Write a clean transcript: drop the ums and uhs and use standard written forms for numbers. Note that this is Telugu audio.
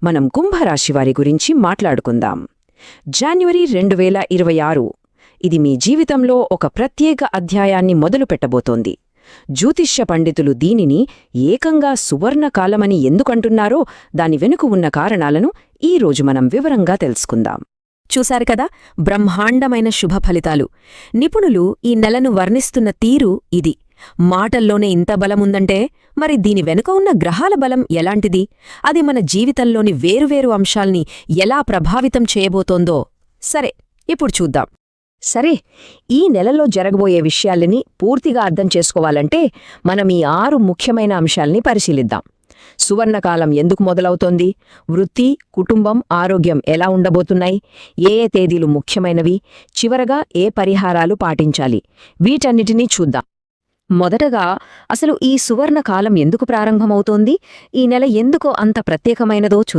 మనం కుంభరాశి వారి గురించి మాట్లాడుకుందాం. జాన్వరి 2026 ఇది మీ జీవితంలో ఒక ప్రత్యేక అధ్యాయాన్ని మొదలుపెట్టబోతోంది. జ్యోతిష్య పండితులు దీనిని ఏకంగా సువర్ణకాలమని ఎందుకంటున్నారో దాని వెనుక ఉన్న కారణాలను ఈరోజు మనం వివరంగా తెలుసుకుందాం. చూశారు కదా, బ్రహ్మాండమైన శుభ ఫలితాలు. నిపుణులు ఈ నెలను వర్ణిస్తున్న తీరు ఇది. మాటల్లోనే ఇంత బలముందంటే మరి దీని వెనుక ఉన్న గ్రహాల బలం ఎలాంటిది? అది మన జీవితంలోని వేరువేరు అంశాల్ని ఎలా ప్రభావితం చేయబోతోందో సరే ఇప్పుడు చూద్దాం. సరే, ఈ నెలలో జరగబోయే విషయాలని పూర్తిగా అర్థం చేసుకోవాలంటే మనం ఈ 6 ముఖ్యమైన అంశాల్ని పరిశీలిద్దాం. సువర్ణకాలం ఎందుకు మొదలవుతోంది, వృత్తి, కుటుంబం, ఆరోగ్యం ఎలా ఉండబోతున్నాయి, ఏ తేదీలు ముఖ్యమైనవి, చివరగా ఏ పరిహారాలు పాటించాలి, వీటన్నిటినీ చూద్దాం. మొదటగా అసలు ఈ సువర్ణకాలం ఎందుకు ప్రారంభమవుతోంది, ఈ నెల ఎందుకు అంత ప్రత్యేకమైనదో చూద్దాం.